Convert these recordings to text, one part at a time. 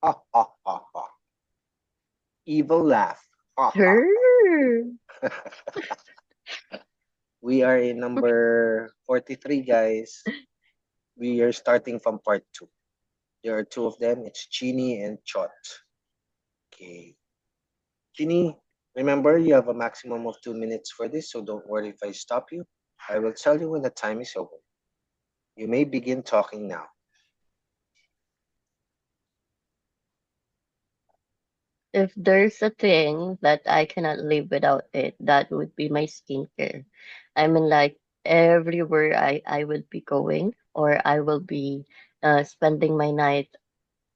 Ha, ha, ha, ha. Evil laugh. Ha, ha. Sure. We are in number 43, guys. We are starting from part 2. There are two of them. It's Chini and Chot. Okay. Chini, remember you have a maximum of 2 minutes for this, so don't worry if I stop you. I will tell you when the time is over. You may begin talking now. If there's a thing that I cannot live without it, that would be my skincare. I mean, like everywhere I would be going or I will be spending my night,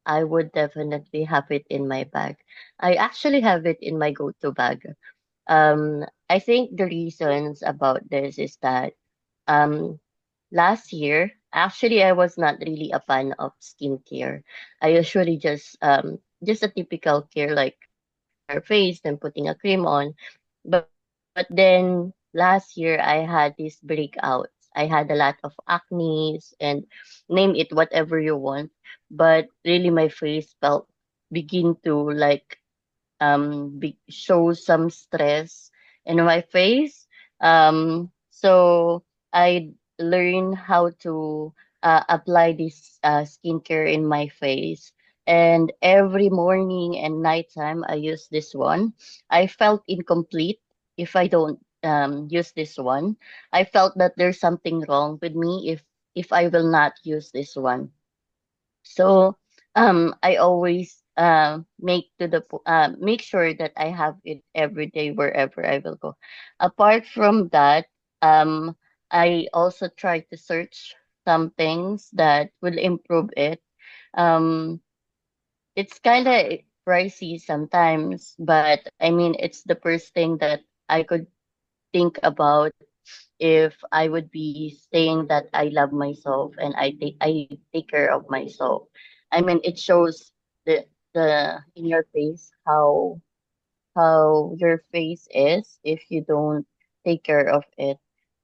I would definitely have it in my bag. I actually have it in my go-to bag. I think the reasons about this is that um, last year, actually, I was not really a fan of skincare. I usually just a typical care like washing your face, then putting a cream on. But then last year, I had these breakouts. I had a lot of acnes and name it whatever you want. But really, my face felt begin to like show some stress in my face. So I learned how to apply this skincare in my face. And every morning and nighttime, I use this one. I felt incomplete if I don't use this one. I felt that there's something wrong with me if I will not use this one. So I always make sure that I have it every day wherever I will go. Apart from that, um, I also try to search some things that will improve it. Um, it's kind of pricey sometimes, but I mean, it's the first thing that I could think about if I would be saying that I love myself and I take care of myself. I mean, it shows the in your face how your face is if you don't take care of it.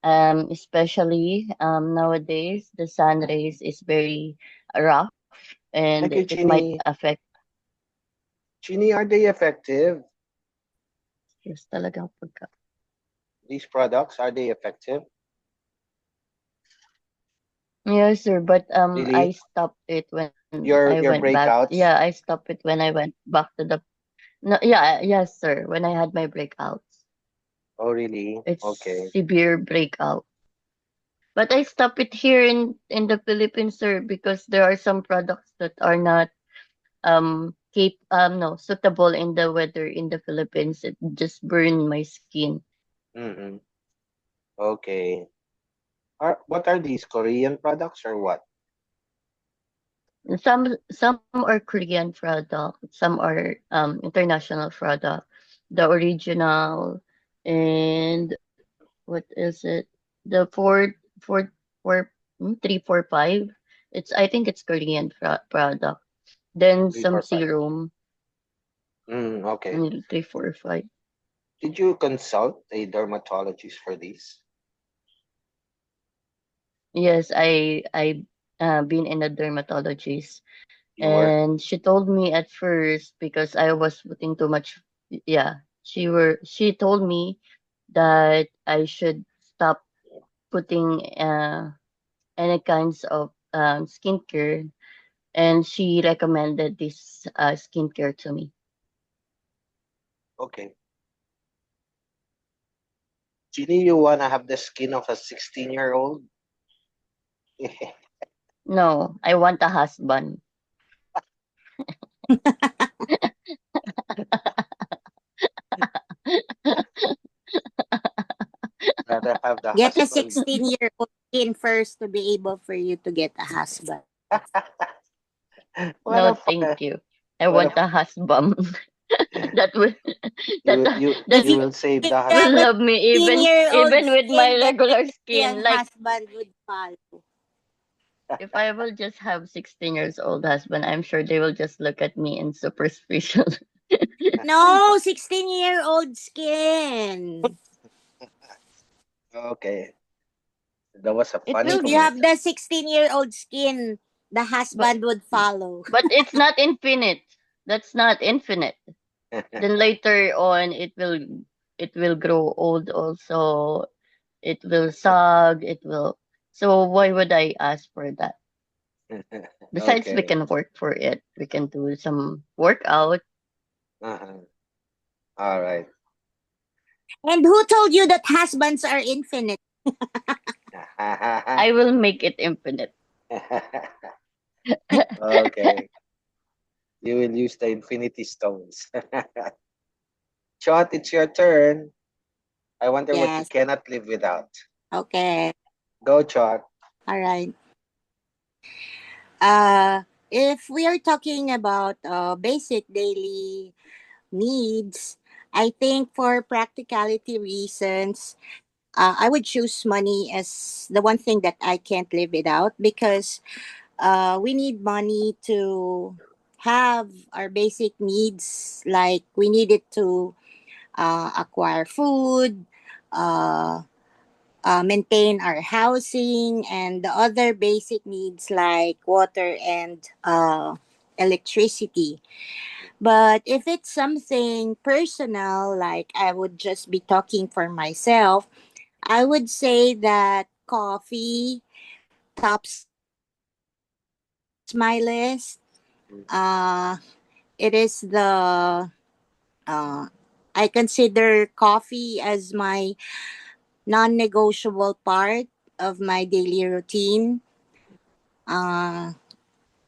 Especially nowadays, the sun rays is very rough and Thank you, it might Chini. affect Chini, are they effective? yes talagang pagka. These products, are they effective? Yes, sir. But I Really? stopped it when I Your went your back. Yeah, breakouts? I stopped it when I went back to the. No, yeah, yes, sir. When I had my breakouts, Oh, really? it's Okay. severe breakout. But I stopped it here in the Philippines, sir, because there are some products that are not cap no suitable in the weather in the Philippines. It just burned my skin. Mm-hmm. Okay. What are these? Korean products or what? Some are Korean product, some are international product. The original and what is it? The four 345. I think it's Korean product. Then Three, some four, five. serum Okay. 345. Did you consult a dermatologist for this? Yes, I been in a dermatologist You were? and she told me at first because I was putting too much yeah, she told me that I should stop putting any kinds of skincare, and she recommended this skincare to me. Okay. Ginny, you wanna have the skin of a 16-year-old? No, I want a husband. Rather have the Get a husband. 16-year-old skin first to be able for you to get a husband. What No, a thank fuck. you. I What a want a husband that will you that If you you will save the have will a husband. love me 16-year-old even with my skin, regular definitely skin. a Like husband would follow. if I will just have 16 years old husband, I'm sure they will just look at me in superficial. No, 16-year-old skin. Okay. That was a It funny will If you comment. have the 16-year-old skin, the husband would follow. But it's not infinite. That's not infinite. Then later on, it will grow old also. It will sag. It will. So why would I ask for that? Besides, we Okay. can work for it. We can do some workout. Uh-huh. All right. And who told you that husbands are infinite? I will make it infinite. Okay. You will use the infinity stones. Shot, it's your turn. I wonder what you Yes. cannot live without. Okay. Go, Chot. All right. If we are talking about basic daily needs, I think for practicality reasons, I would choose money as the one thing that I can't live without, because we need money to have our basic needs. Like we need it to acquire food, uh, maintain our housing, and the other basic needs like water and electricity. But if it's something personal, like I would just be talking for myself, I would say that coffee tops my list. It is the I consider coffee as my non-negotiable part of my daily routine. Uh,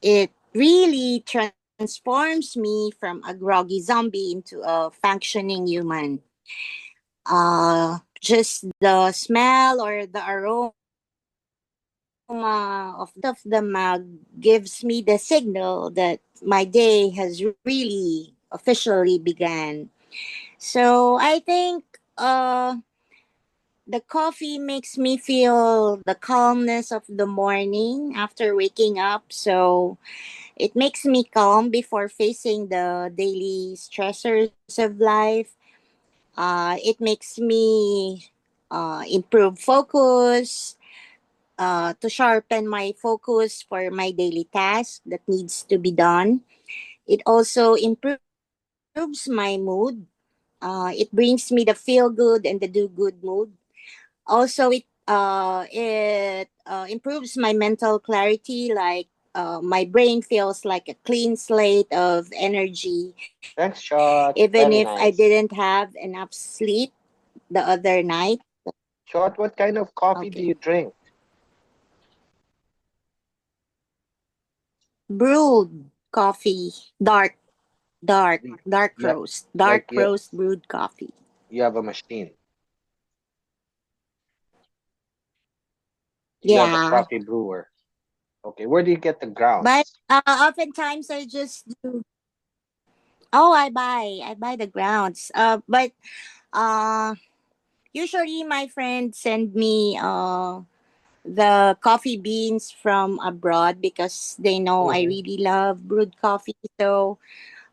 it really transforms me from a groggy zombie into a functioning human. Just the smell or the aroma of the mug gives me the signal that my day has really officially began. So I think the coffee makes me feel the calmness of the morning after waking up. So it makes me calm before facing the daily stressors of life. It makes me improve focus, to sharpen my focus for my daily task that needs to be done. It also improves my mood. It brings me the feel good and the do good mood. Also, it improves my mental clarity. Like my brain feels like a clean slate of energy, Thanks, even if Shot. I Very didn't nice. have enough sleep the other night. Shot, what kind of coffee Okay, do you drink? brewed coffee, dark, Do- Yeah, dark like you, roast brewed coffee. you have a machine. You have a Yeah, coffee brewer. Okay, where do you get the but grounds? oftentimes I just do. Oh, I buy the grounds. But uh, usually my friends send me the coffee beans from abroad because they know I Mm-hmm. really love brewed coffee. So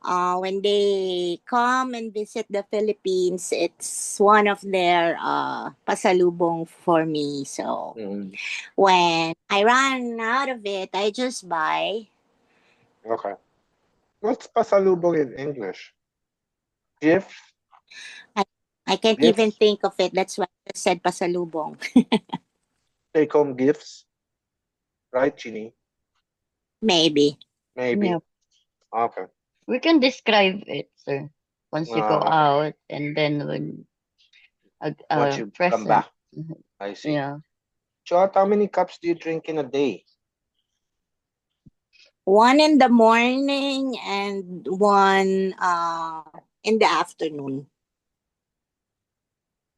when they come and visit the Philippines, it's one of their pasalubong for me. So Mm-hmm. when I run out of it, I just buy. Okay. What's pasalubong in English? Gift? I, I can't even Gifts? think of it. That's why I just said pasalubong. Take home gifts? Right, Chini? Maybe. Yeah, Maybe. Okay. we can describe it, sir. Once you go Okay. out, and then when Once a you come present. back, Mhm. I see. Yeah. Shot, how many cups do you drink in a day? One in the morning and one in the afternoon.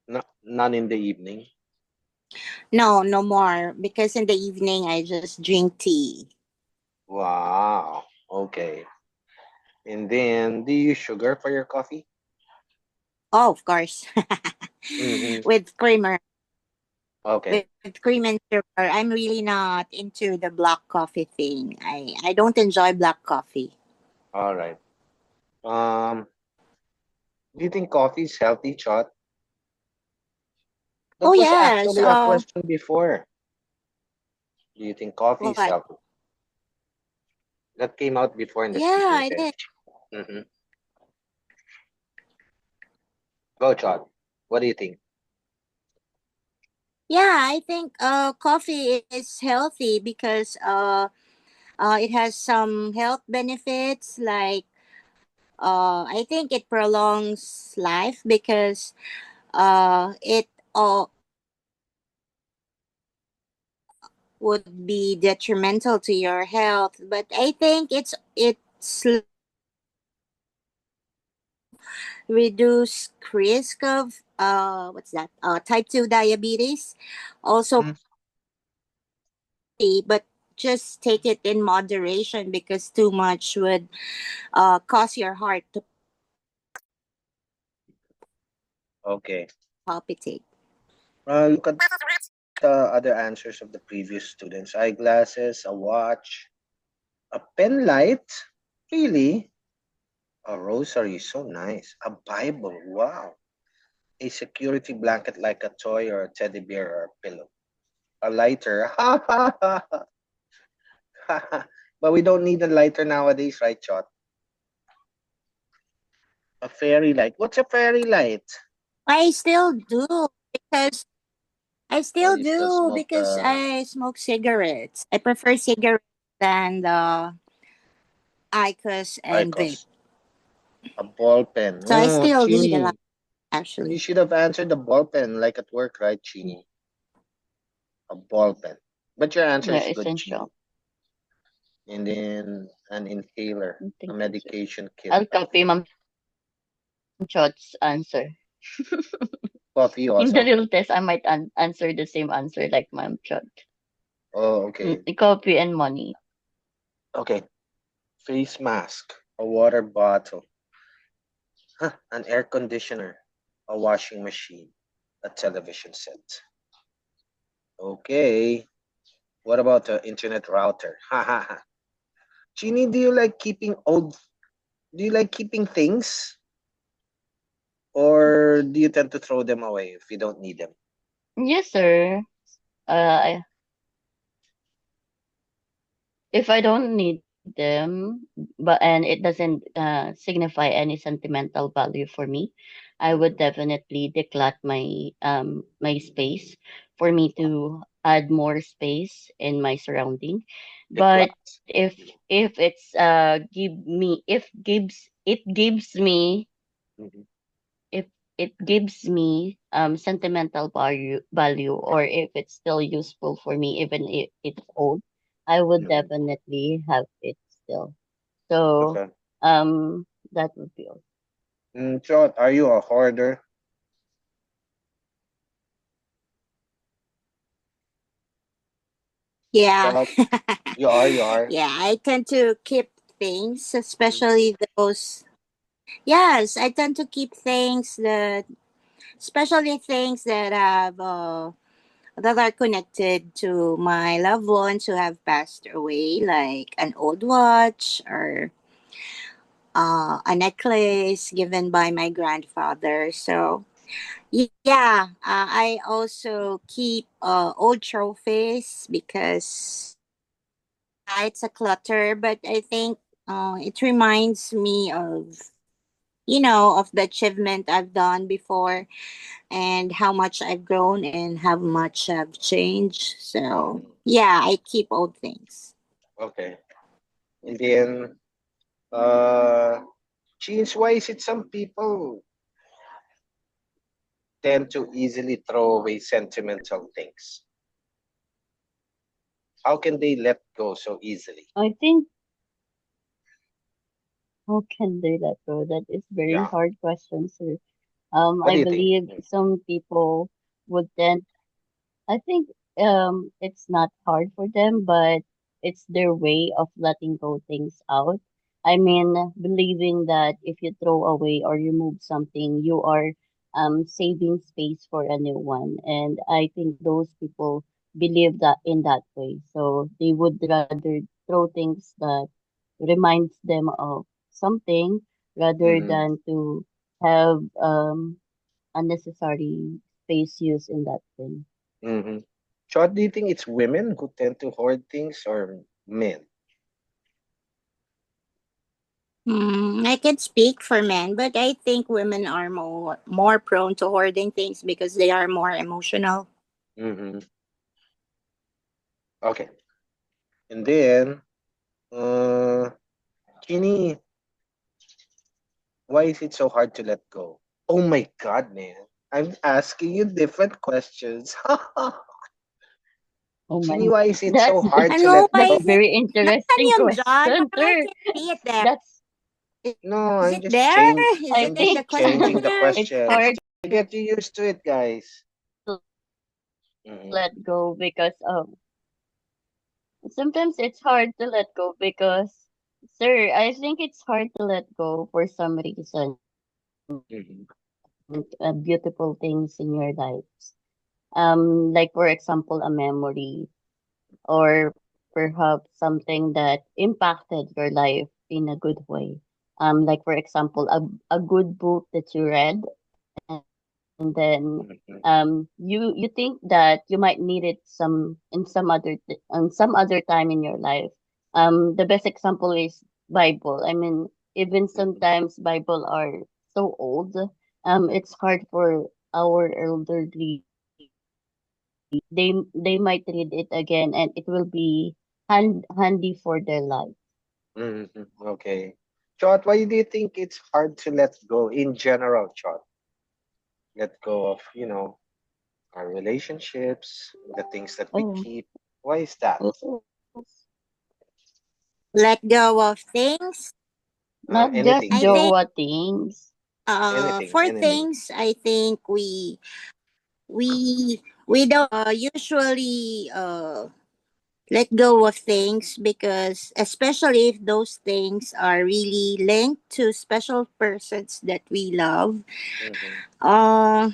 No, none in the evening. No, no more. Because in the evening, I just drink tea. Wow. Okay. And then, do you use sugar for your coffee? Oh, of course. Mm-hmm. With creamer. Okay. With cream and sugar. I'm really not into the black coffee thing. I don't enjoy black coffee. All right. Um, do you think coffee is healthy, Chot? Oh, That was yes. actually a question before. Do you think coffee is What? healthy? That came out before in the Yeah, Skinker it Sense. is. Mm-hmm. Go, Chad. What do you think? Yeah, I think coffee is healthy because it has some health benefits like I think it prolongs life because it would be detrimental to your health, but I think it's reduce risk of what's that type 2 diabetes also, Mm, but just take it in moderation because too much would cause your heart to okay. palpitate. Look at the other answers of the previous students. Eyeglasses, a watch, a pen light. Really? A rosary, so nice. A Bible, wow. A security blanket like a toy or a teddy bear or a pillow. A lighter. But we don't need a lighter nowadays, right, Chot? A fairy light. What's a fairy light? I still do because Oh, you still smoke I smoke cigarettes. I prefer cigarettes than the IQOS and vape. Icos. A ball pen. So I Oh, still need a lot Chini. You actually. should have answered the ball pen like at work, right, Chini? A ball pen. But your answer Yeah, is good, Chini. essential. And then an inhaler, a Thank you, sir. medication kit. I'll copy Ma'am Chot's answer. Coffee In the also. real test, I might answer the same answer like Ma'am Chot. Oh, okay. Copy and money. Okay. Face mask, a water bottle, huh, an air conditioner, a washing machine, a television set. Okay. What about the internet router? Ha ha ha. Chini, do you like keeping things? Or do you tend to throw them away if you don't need them? Yes, sir. If I don't need them, but and it doesn't signify any sentimental value for me, I would Mhm. definitely declut my space for me to add more space in my surrounding. But Declutter. if it's it gives me Mhm. if it gives me sentimental value, or if it's still useful for me even if it's old, I would Mhm. definitely have it still. So Okay. that would be all. So, are you a hoarder? Yeah. Chad? You are. Yeah, I tend to keep things, Mm. especially those. Yes, I tend to keep things especially things that that are connected to my loved ones who have passed away, like an old watch or a necklace given by my grandfather. So yeah, I also keep old trophies because yeah, it's a clutter, but I think it reminds me of of the achievement I've done before and how much I've grown and how much I've changed. So Mhm. yeah, I keep old things. Okay. And then, uh, change why is it some people tend to easily throw away sentimental things? How can they let go so easily? I think, how can they let go? That is very Yeah. hard question, sir. What I do you think? believe some people would tend. I think it's not hard for them, but it's their way of letting go things out. I mean, believing that if you throw away or remove something, you are saving space for a new one. And I think those people believe that in that way. So they would rather throw things that reminds them of something rather Mm-hmm. than to have unnecessary space use in that thing. Mm-hmm. Chad, do you think it's women who tend to hoard things or men? can speak for men, but I think women are more prone to hoarding things because they are more emotional. Mm-hmm. Okay. And then, uh, Kini, why is it so hard to let go? Oh my God, man. I'm asking you different questions. Oh my, Kini, why is it so that's hard to Ano, let why that's go? is it very interesting Nathaniel John? question, Why I sir. can't see it there? That's No, Is I'm it just there? change. Is I I'm it in just the think changing the questionnaire? it's questions. hard Get you used to it, guys. to Mm-hmm. let go because sometimes it's hard to let go because, sir, I think it's hard to let go for some reason. Mm-hmm. Beautiful things in your lives. Like for example, a memory or perhaps something that impacted your life in a good way. Like for example, a good book that you read, and then Mm-hmm. you think that you might need it some other time in your life. The best example is Bible. I mean, even Mm-hmm. sometimes Bible are so old. It's hard for our elderly. They might read it again, and it will be handy for their life. Mm-hmm. Okay. Chot, why do you think it's hard to let go in general, Chot? Let go of, our relationships, the things that we Oh, keep. Why is that? oh, Let go of things. not just Anything, I anything, think Joa things. anything, for anything. things, I think we don't usually let go of things because, especially if those things are really linked to special persons that we love, Mm-hmm. uh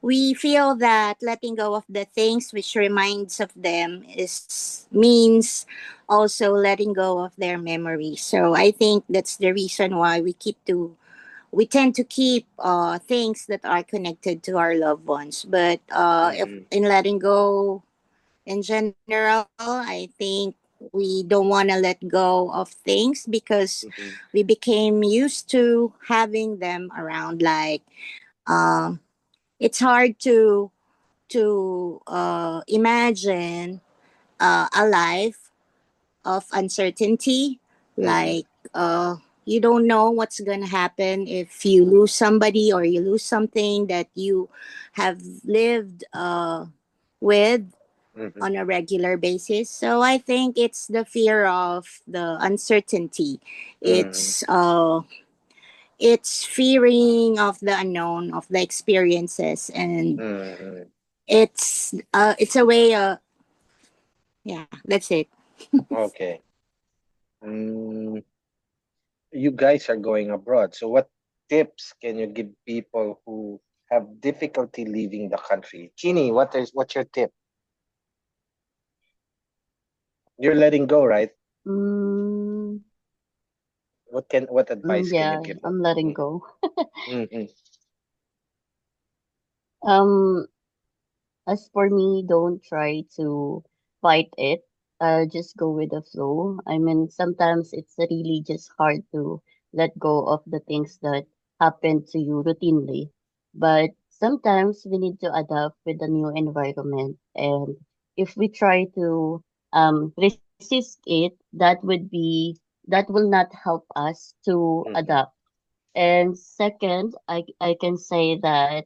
we feel that letting go of the things which reminds of them is means also letting go of their memory. So I think that's the reason why we tend to keep things that are connected to our loved ones. But if Mm-hmm. in letting go in general, I think we don't want to let go of things because Mm-hmm. we became used to having them around. Like uh, it's hard to imagine a life of uncertainty, Mm-hmm. like you don't know what's gonna happen if you lose somebody or you lose something that you have lived with Mm-hmm. on a regular basis. So I think it's the fear of the uncertainty. Mm-hmm. It's fearing of the unknown, of the experiences, and Mm-hmm. it's a way. Yeah, that's it. Okay. Mm, you guys are going abroad. So what tips can you give people who have difficulty leaving the country? Chini, what's your tip? You're letting go, right? Mm, What advice can you yeah, give them? I'm letting Mm-hmm. go. Mm-hmm. Um, as for me, don't try to fight it. Just go with the flow. I mean, sometimes it's really just hard to let go of the things that happen to you routinely. But sometimes we need to adapt with the new environment. And if we try to resist it, that will not help us to Mm-hmm. adapt. And second, I can say that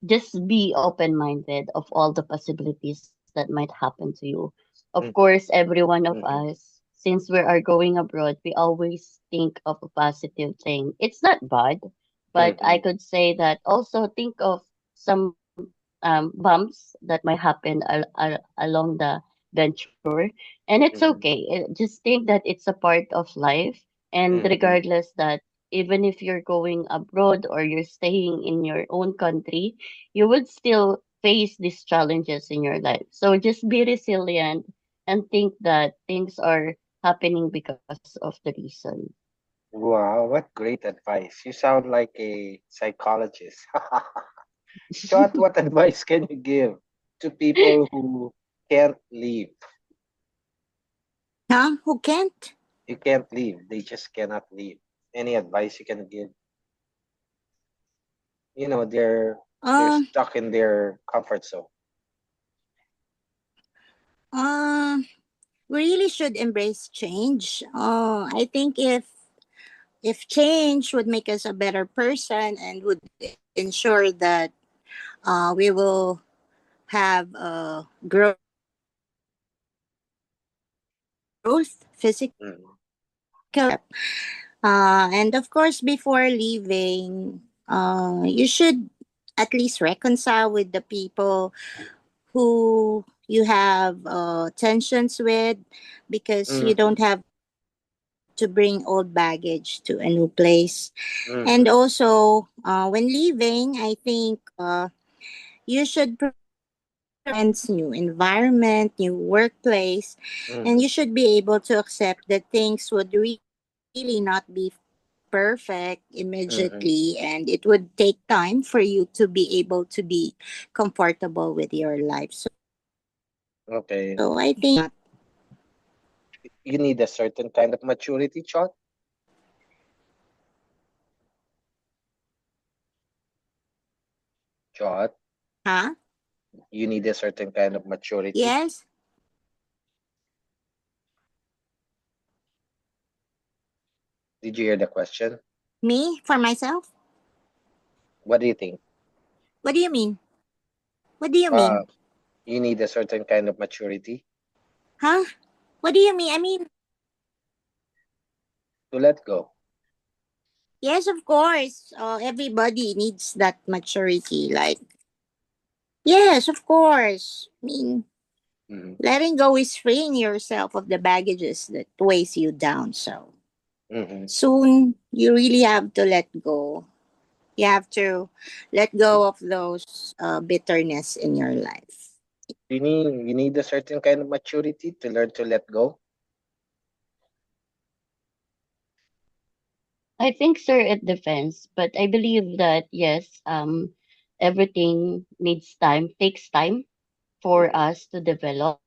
just be open minded of all the possibilities that might happen to you. Of course, every one of Mm-hmm. us, since we are going abroad, we always think of a positive thing. It's not bad, but I Mm-hmm. could say that also think of some bumps that might happen along the venture, and it's Mm-hmm. okay. Just think that it's a part of life, and Mm-hmm. regardless that even if you're going abroad or you're staying in your own country, you would still face these challenges in your life. So just be resilient and think that things are happening because of the reason. Wow, what great advice. You sound like a psychologist. Shot, what advice can you give to people who can't leave? Huh? Who can't? You can't leave. They just cannot leave. Any advice you can give? You know, they're Uh, stuck in their comfort zone. uh, we really should embrace change. I think if change would make us a better person and would ensure that we will have growth physical Mm, and of course before leaving you should at least reconcile with the people who you have tensions with because you don't mm, have to bring old baggage to a new place. And mm, also, when leaving, I think you should prepare new friends, new environment, new workplace, mm, and you should be able to accept that things would really not be perfect immediately, mm. and it would take time for you to be able to be comfortable with your life. So I think Okay. not. You need a certain kind of maturity, Chot. Chot. Huh? You need a certain kind of maturity. Yes. Did you hear the question? Me for myself? What do you think? What do you mean? What do you Uh, mean? you need a certain kind of maturity Huh? What do you mean? I mean, to let go. yes, of course. Everybody needs that maturity. Like, yes, of course. I mean, Mm-hmm. letting go is freeing yourself of the baggages that weighs you down. So Mm-hmm. soon you really have to let go. You have to let go of those bitterness in your life. You need a certain kind of maturity to learn to let go. I think, sir, it depends, but I believe that yes, everything needs time, takes time for Mm-hmm. us to develop.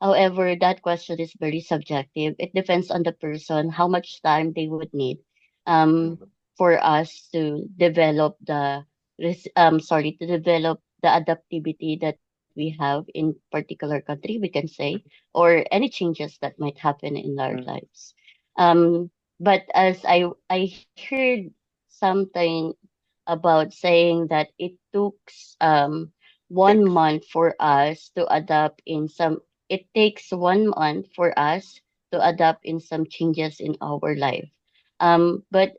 However, that question is very subjective. It depends on the person, how much time they would need um, Mm-hmm. for us to develop to develop the adaptivity that we have in particular country, we can say, or any changes that might happen in our lives. But as I heard something about saying that it took um 1 month for us to adapt in some it takes 1 month for us to adapt in some changes in our life. But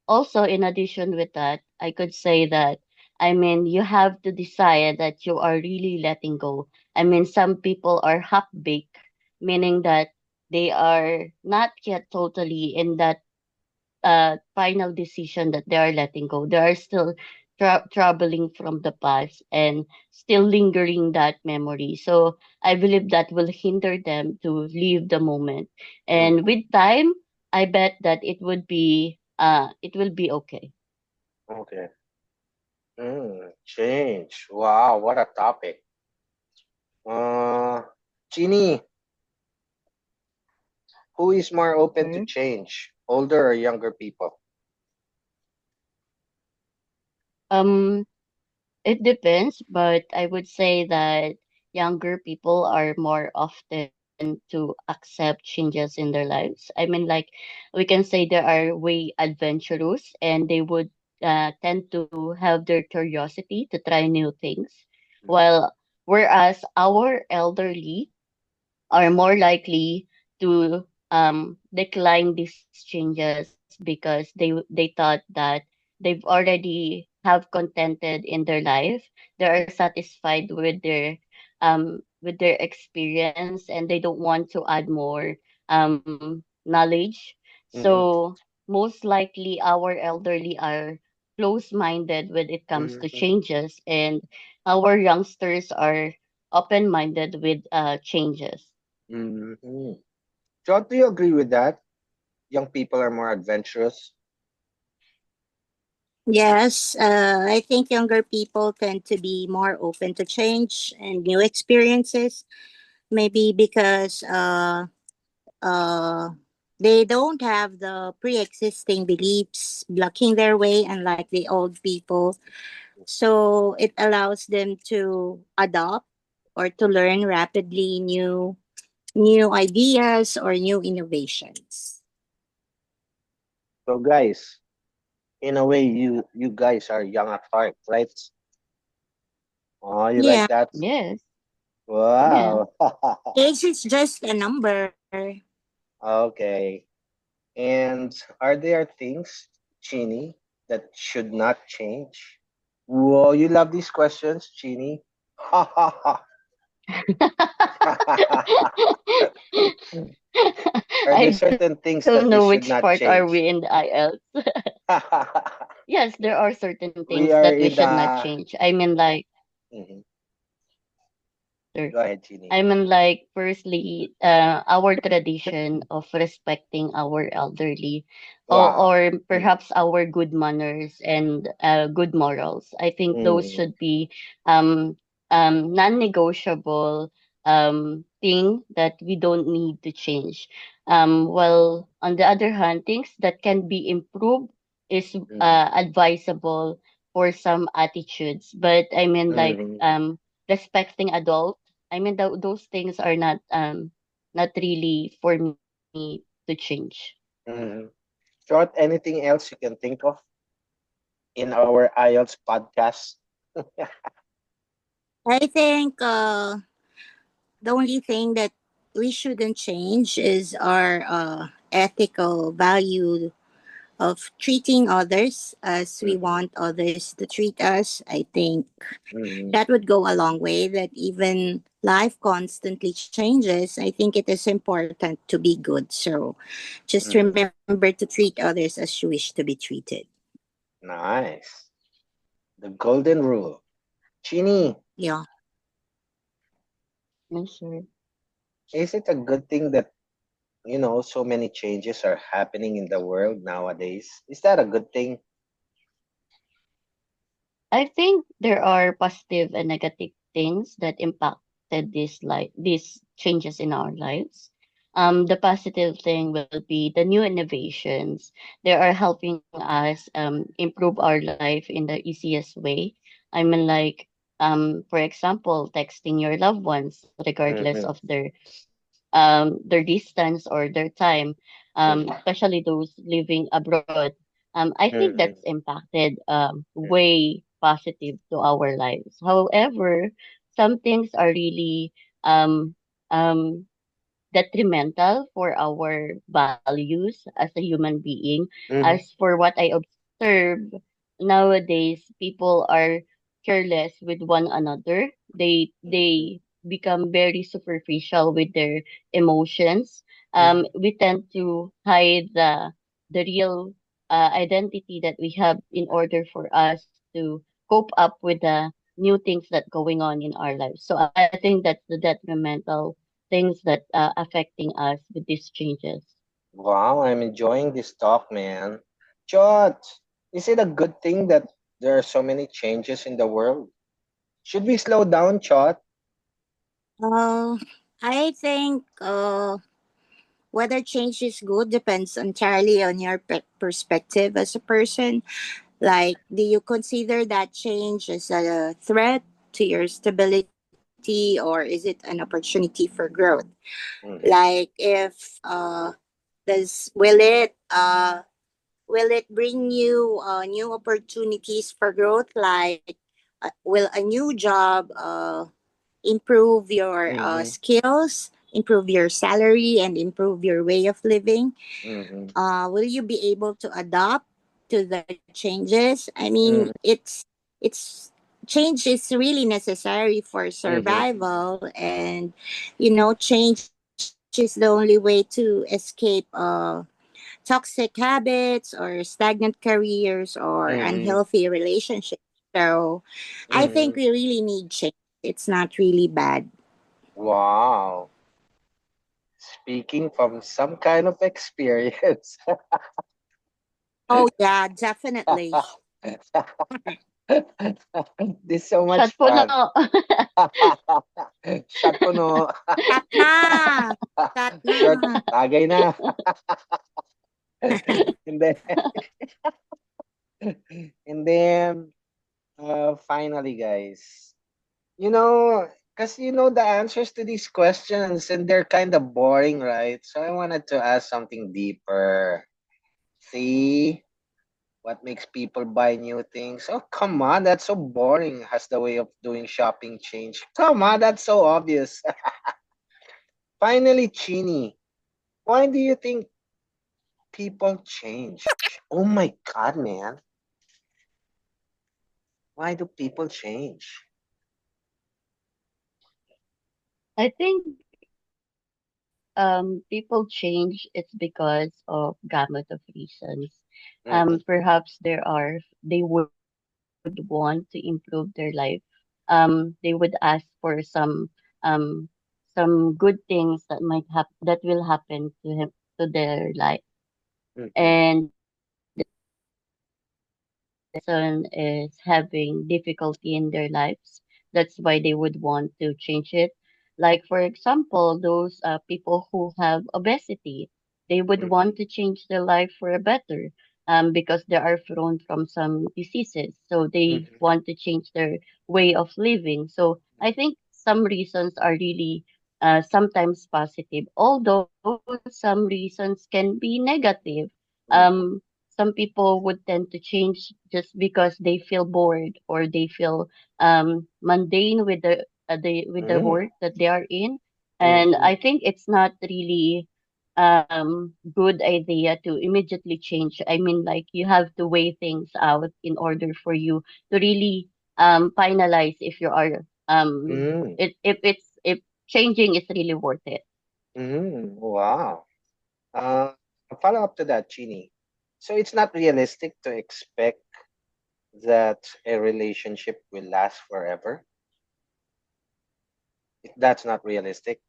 also in addition with that, I could say that I mean you have to decide that you are really letting go. I mean some people are half baked, meaning that they are not yet totally in that final decision that they are letting go. They are still troubling from the past and still lingering that memory. So I believe that will hinder them to leave the moment. And Mm-hmm. with time, I bet that it will be okay. Okay. Change. Wow, what a topic. Uh, Chini, who is more open to Sure. change, older or younger people? Um It depends, but I would say that younger people are more often to accept changes in their lives. I mean, like we can say they are way adventurous and they would tend to have their curiosity to try new things. While whereas our elderly are more likely to decline these changes because they thought that they've already have contented in their life. They are satisfied with their experience and they don't want to add more knowledge. Mm-hmm. So most likely our elderly are close-minded when it comes to Mm-hmm. changes, and our youngsters are open-minded with changes. Mm-hmm. John, do you agree with that? Young people are more adventurous. Yes, I think younger people tend to be more open to change and new experiences. Maybe because uh, They don't have the pre-existing beliefs blocking their way, unlike the old people. So it allows them to adopt or to learn rapidly new ideas or new innovations. So guys, in a way, you guys are young at heart, right? Oh, you like Yeah, that? Yes. Yeah. Wow. age is just a number. Okay. And are there things, Chini, that should not change? Whoa, you love these questions, Chini. Ha ha ha. Are there I certain don't know things that which we part should are not we in the change? IELTS. Yes, there are certain things We that are we in should not the. change. I mean, like, Mhm. there. Go ahead, Chini. I mean, like, firstly, our tradition of respecting our elderly, Wow. or Mm, perhaps our good manners and good morals. I think those mm, should be um, non-negotiable thing that we don't need to change. Well, on the other hand, things that can be improved is mm, advisable for some attitudes. But I mean, like, mm, respecting adults. I mean, those things are not really for me to change. mm. Short, anything else you can think of in our IELTS podcast? I think the only thing that we shouldn't change is our ethical value of treating others as we Mhm, want others to treat us. I think mhm, that would go a long way. That even life constantly changes, I think it is important to be good. So just mhm. remember to treat others as you wish to be treated. Nice. The golden rule. Chini, Yeah. Yes, sir. is it a good thing that, so many changes are happening in the world nowadays? Is that a good thing? I think there are positive and negative things that impacted these changes in our lives. The positive thing will be the new innovations. They are helping us improve our life in the easiest way. I mean, like, for example, texting your loved ones regardless Mm-hmm, of their distance or their time, mm-hmm, especially those living abroad. I think that's mm-hmm, impacted way positive to our lives. However, some things are really um, um, detrimental for our values as a human being. As mm-hmm, for what I observe nowadays, people are careless with one another. They become very superficial with their emotions. mm-hmm, We tend to hide the real identity that we have in order for us to cope up with the new things that going on in our lives. So I think that's the detrimental things that affecting us with these changes. Wow, I'm enjoying this talk, man. Chot, is it a good thing that there are so many changes in the world? Should we slow down, Chot? Uh, I think whether change is good depends entirely on your perspective as a person. Like, do you consider that change as a threat to your stability, or is it an opportunity for growth? Mm-hmm, Like, if does will it bring you new opportunities for growth? Like, will a new job improve your mm-hmm, skills, improve your salary, and improve your way of living? mm-hmm, Will you be able to adapt to the changes? I mean, mm-hmm, it's change is really necessary for mm-hmm, survival, and change is the only way to escape toxic habits or stagnant careers or mm-hmm, unhealthy relationships. So I think mm-hmm. we really need change. It's not really bad. Wow. Speaking from some kind of experience. Oh yeah, definitely. This is so Shot much puno. fun. Shot puno. Cut na! Cut na! Short, tagay na. And then, and then, finally, guys, because the answers to these questions and they're kind of boring, right? So I wanted to ask something deeper. See what makes people buy new things? Oh, come on, that's so boring. Has the way of doing shopping changed? Come on, that's so obvious. Finally, Chini, why do you think people change? Oh my God, man. Why do people change? I think people change it's because of gamut of reasons. Mm-hmm, Perhaps they would want to improve their life. They would ask for some good things that will happen to their life. mm-hmm, And person is having difficulty in their lives. That's why they would want to change it. Like, for example, those people who have obesity, they would mm-hmm, want to change their life for a better because they are prone from some diseases. So they mm-hmm, want to change their way of living. So I think some reasons are really sometimes positive, although some reasons can be negative. Um, mm-hmm, some people would tend to change just because they feel bored or they feel mundane with the mm-hmm, work that they are in, and mm-hmm, I think it's not really good idea to immediately change. I mean, like, you have to weigh things out in order for you to really finalize if you are if changing is really worth it. mm-hmm. Wow. Uh, a follow up to that, Chini. So it's not realistic to expect that a relationship will last forever. That's not realistic.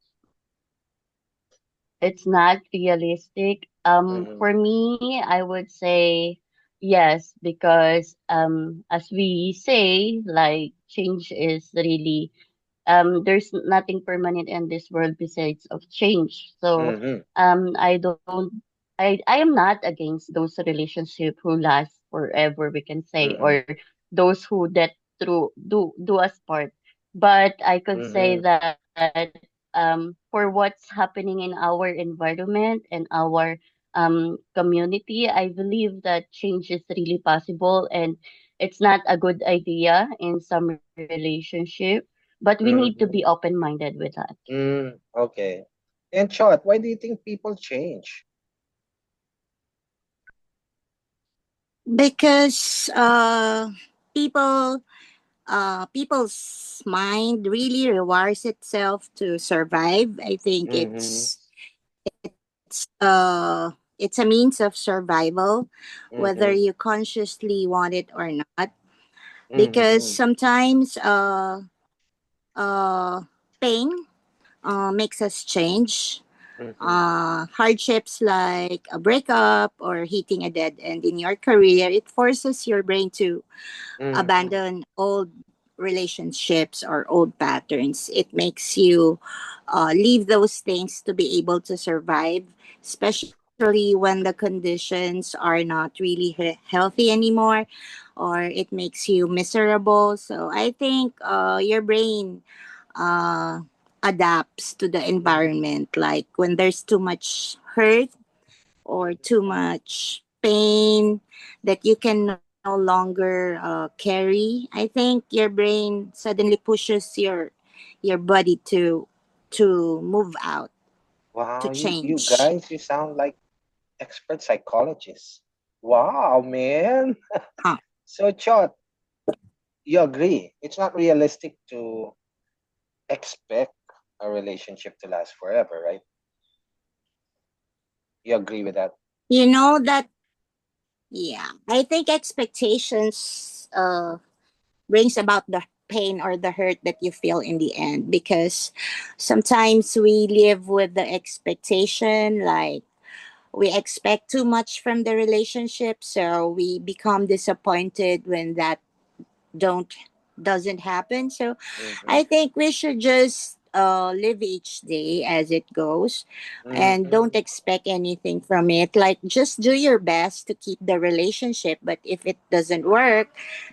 It's not realistic. Mm-hmm, For me, I would say yes, because as we say, like, change is really there's nothing permanent in this world besides of change. So mm-hmm, I don't I am not against those relationships who last forever, we can say, mm-hmm, or those who that through do us part. But I could say mm-hmm, that for what's happening in our environment and our community, I believe that change is really possible, and it's not a good idea in some relationship, but we need to be mm-hmm, open-minded with that. mm, okay. And Chot, why do you think people change? Because people people's mind really rewires itself to survive. I think Mm-hmm, it's a means of survival, whether mm-hmm, you consciously want it or not. Because mm-hmm, sometimes uh pain makes us change. mm-hmm, Hardships like a breakup or hitting a dead end in your career, it forces your brain to mm-hmm, abandon old relationships or old patterns. It makes you leave those things to be able to survive, especially when the conditions are not really healthy anymore, or it makes you miserable. So I think your brain uh, adapts to the environment. Like when there's too much hurt or too much pain that you can no longer carry, I think your brain suddenly pushes your body to move out, to Wow, you change. guys, you sound like expert psychologists. Wow, man. Huh. So, Chot, you agree? It's not realistic to expect a relationship to last forever, right? You agree with that? You know that, yeah. I think expectations brings about the pain or the hurt that you feel in the end, because sometimes we live with the expectation, like we expect too much from the relationship, so we become disappointed when that don't doesn't happen. So Mm-hmm. I think we should just live each day as it goes and don't Mm-hmm. expect anything from it. Like, just do your best to keep the relationship. But if it doesn't work,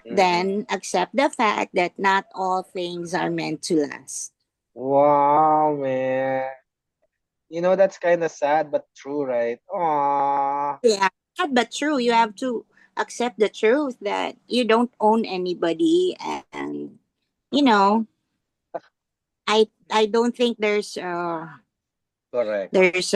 Mm-hmm. then accept the fact that not all things are meant to last. Wow, man. You know, that's kind of sad but true, right? Aww. Yeah, sad but true. You have to accept the truth that you don't own anybody, and you know, I don't think Correct. there's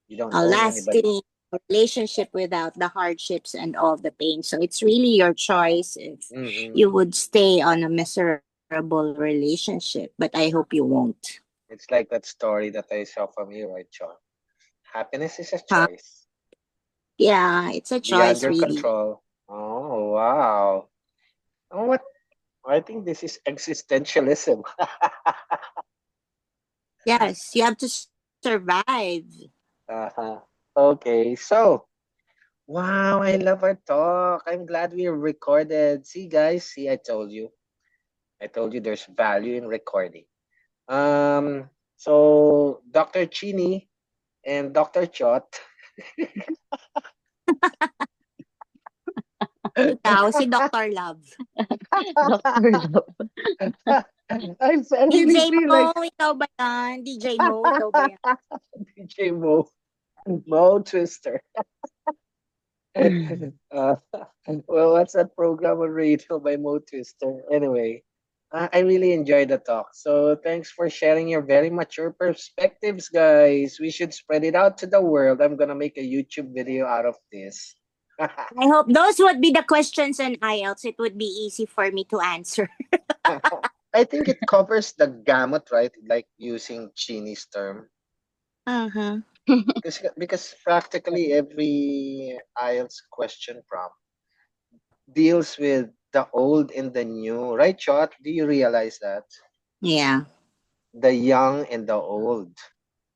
You don't a own anybody. lasting relationship without the hardships and all the pain. So it's really your choice if Mm-hmm. you would stay on a miserable relationship, but I hope you won't. It's like that story that I saw from you, right, John? Happiness is a Huh? choice Yeah, it's a beyond choice, your really. control. Oh, wow. Oh, what? I think this is existentialism. Yes, you have to survive. Uh-huh. Okay, so wow, I love our talk. I'm glad we recorded. See, guys, see, I told you. I told you there's value in recording. So Dr. Chini and Dr. Chot. Ikaw, si Doctor Love. Dr. Love. I DJ really feel Mo, like ikaw ba yan? DJ Mo, ikaw ba yan? DJ Mo Twister. uh, well, what's that program on radio by Mo Twister? Anyway, I really enjoyed the talk. So thanks for sharing your very mature perspectives, guys. We should spread it out to the world. I'm gonna make a YouTube video out of this. I hope those would be the questions and IELTS. It would be easy for me to answer. I think it covers the gamut, right? Like using Chini's term. Uh-huh. Because practically every IELTS question prompt deals with the old and the new, right, Chot? Do you realize that? Yeah. The young and the old,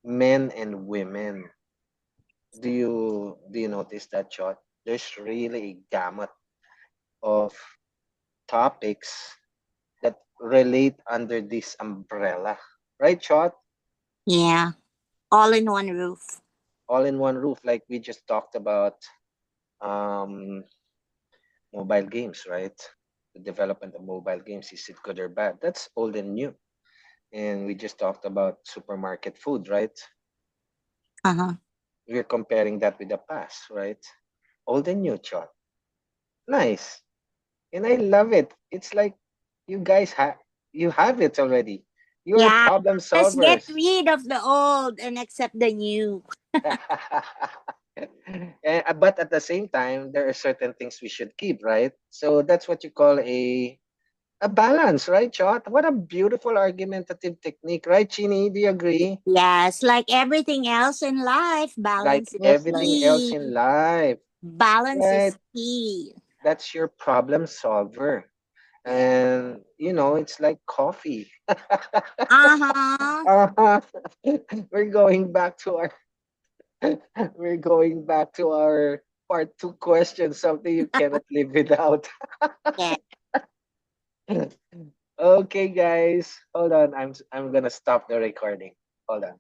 men and women. Do you notice that, Chot? There's really a gamut of topics that relate under this umbrella, right, Chot? Yeah. All in one roof. All in one roof, like we just talked about um, mobile games, right? The development of mobile games, is it good or bad? That's old and new. And we just talked about supermarket food, right? Uh-huh. We're comparing that with the past, right? Old and new, Chot. Nice. And I love it. It's like you guys have it already. You are Yeah. problem Let's get solvers. rid of the old and accept the new. But at the same time, there are certain things we should keep, right? So that's what you call a balance, right, Chot? What a beautiful argumentative technique, right, Chini? Do you agree? Yes, like everything else in life, Like balance is Yes, everything guys. else key. in life, Balance right? is key. That's your problem solver. Yeah. And it's like coffee. Uh-huh. Uh, we're going back to our we're going back to our part two question, something you cannot live without. Yeah. Okay, guys, hold on. I'm gonna stop the recording. Hold on.